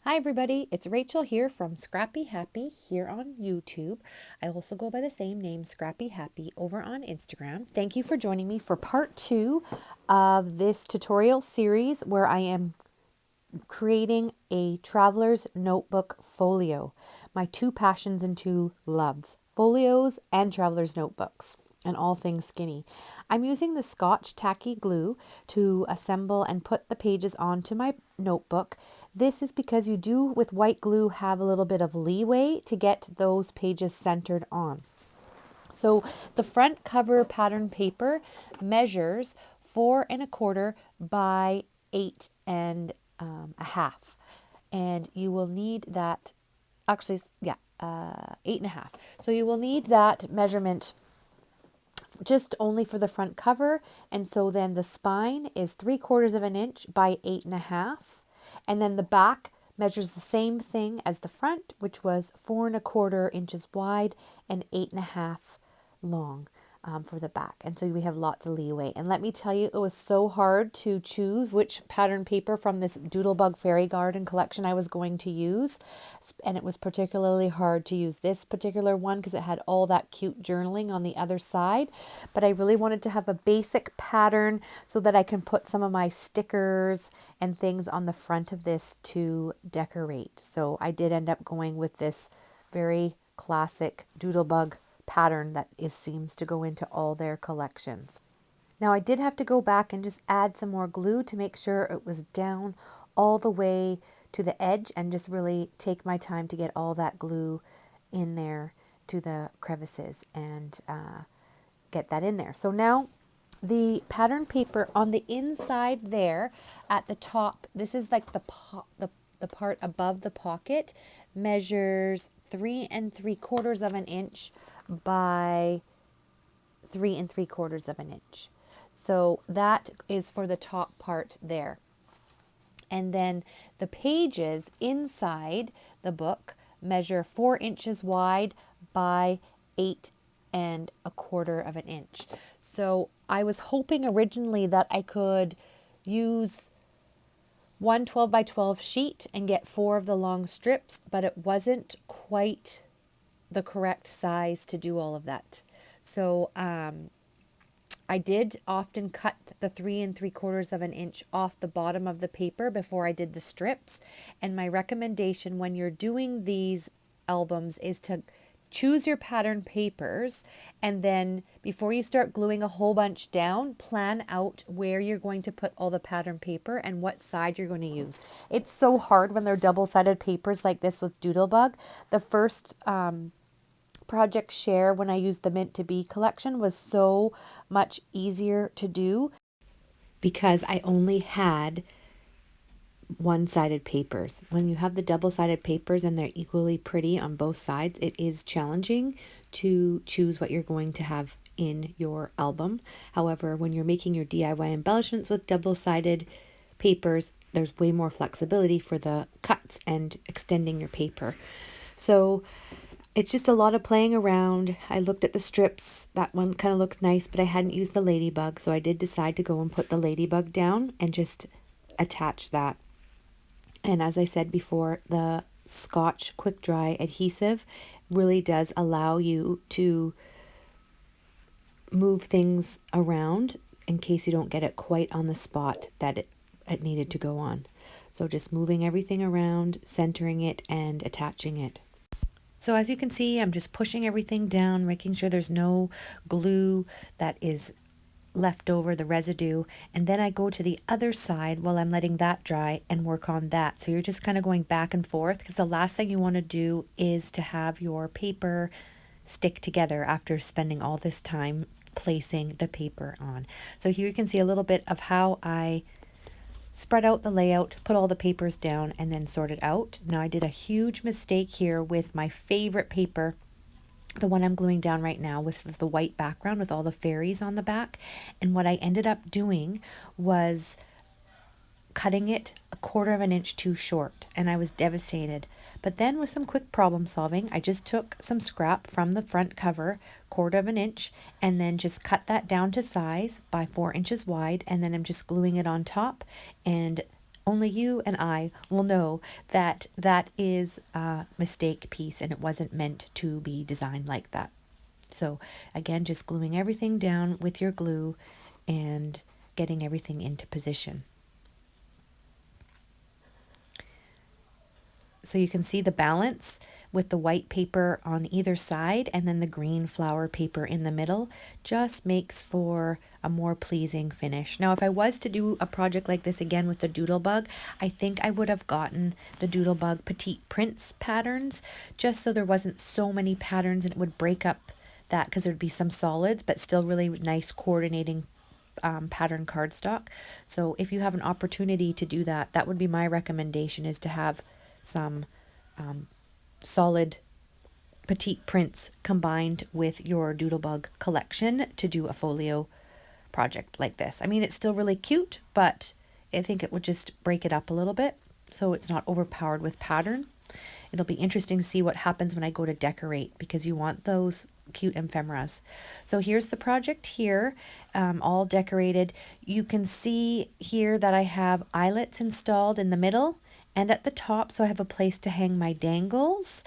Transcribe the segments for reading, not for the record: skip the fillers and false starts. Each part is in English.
Hi everybody, it's Rachel here from Scrappy Happy here on YouTube. I also go by the same name, Scrappy Happy, over on Instagram. Thank you for joining me for part 2 of this tutorial series where I am creating a traveler's notebook folio. My two passions and two loves, folios and traveler's notebooks, and all things skinny. I'm using the Scotch tacky glue to assemble and put the pages onto my notebook. This is because you do with white glue have a little bit of leeway to get those pages centered on. So the front cover pattern paper measures 4 1/4 by 8 1/2, and you will need that. Actually, yeah, 8 1/2. So you will need that measurement just only for the front cover, and so then the spine is 3/4 of an inch by 8 1/2, and then the back measures the same thing as the front, which was 4 1/4 inches wide and 8 1/2 long for the back. And so we have lots of leeway. And let me tell you, it was so hard to choose which pattern paper from this Doodlebug Fairy Garden collection I was going to use. And it was particularly hard to use this particular one because it had all that cute journaling on the other side. But I really wanted to have a basic pattern so that I can put some of my stickers and things on the front of this to decorate. So I did end up going with this very classic Doodlebug pattern that seems to go into all their collections. Now I did have to go back and just add some more glue to make sure it was down all the way to the edge and just really take my time to get all that glue in there to the crevices and get that in there. So now the pattern paper on the inside there at the top, this is like the part above the pocket, measures 3 3/4 of an inch by 3 3/4 of an inch. So that is for the top part there. And then the pages inside the book measure 4 inches wide by 8 1/4 of an inch. So I was hoping originally that I could use one 12 by 12 sheet and get 4 of the long strips, but it wasn't quite the correct size to do all of that. So I did often cut the 3 3/4 of an inch off the bottom of the paper before I did the strips. And my recommendation when you're doing these albums is to choose your pattern papers, and then before you start gluing a whole bunch down, plan out where you're going to put all the pattern paper and what side you're going to use. It's so hard when they're double-sided papers like this with Doodlebug. The first Project Share, when I used the Mint to Be collection, was so much easier to do because I only had one-sided papers. When you have the double-sided papers and they're equally pretty on both sides, it is challenging to choose what you're going to have in your album. However, when you're making your DIY embellishments with double-sided papers, there's way more flexibility for the cuts and extending your paper. So it's just a lot of playing around. I looked at the strips. That one kind of looked nice, but I hadn't used the ladybug, so I did decide to go and put the ladybug down and just attach that. And as I said before, the Scotch quick dry adhesive really does allow you to move things around in case you don't get it quite on the spot that it needed to go on. So just moving everything around, centering it, and attaching it. So as you can see, I'm just pushing everything down, making sure there's no glue that is left over, the residue, and then I go to the other side while I'm letting that dry and work on that. So you're just kind of going back and forth because the last thing you want to do is to have your paper stick together after spending all this time placing the paper on. So here you can see a little bit of how I spread out the layout, put all the papers down, and then sort it out. Now I did a huge mistake here with my favorite paper, the one I'm gluing down right now with the white background with all the fairies on the back. And what I ended up doing was cutting it 1/4 of an inch too short, and I was devastated. But then with some quick problem solving, I just took some scrap from the front cover, 1/4 of an inch, and then just cut that down to size by 4 inches wide, and then I'm just gluing it on top and only you and I will know that that is a mistake piece and it wasn't meant to be designed like that. So again, just gluing everything down with your glue and getting everything into position. So you can see the balance with the white paper on either side and then the green flower paper in the middle just makes for a more pleasing finish. Now, if I was to do a project like this again with the Doodlebug, I think I would have gotten the Doodlebug Petite Prince patterns just so there wasn't so many patterns and it would break up that because there'd be some solids but still really nice coordinating pattern cardstock. So if you have an opportunity to do that, that would be my recommendation, is to have some solid petite prints combined with your Doodlebug collection to do a folio project like this. I mean, it's still really cute, but I think it would just break it up a little bit so it's not overpowered with pattern. It'll be interesting to see what happens when I go to decorate because you want those cute ephemeras. So here's the project here, all decorated. You can see here that I have eyelets installed in the middle and at the top, so I have a place to hang my dangles.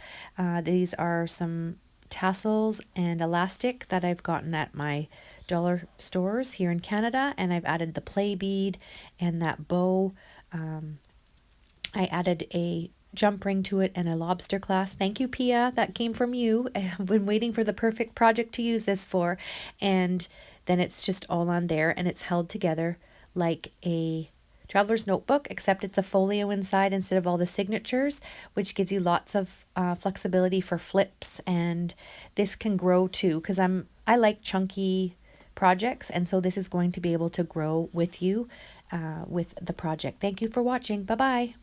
These are some tassels and elastic that I've gotten at my dollar stores here in Canada, and I've added the play bead and that bow. I added a jump ring to it and a lobster clasp. Thank you, Pia. That came from you. I've been waiting for the perfect project to use this for. And then it's just all on there and it's held together like a traveler's notebook, except it's a folio inside instead of all the signatures, which gives you lots of flexibility for flips. And this can grow too, because I like chunky projects, and so this is going to be able to grow with you with the project. Thank you for watching. Bye bye.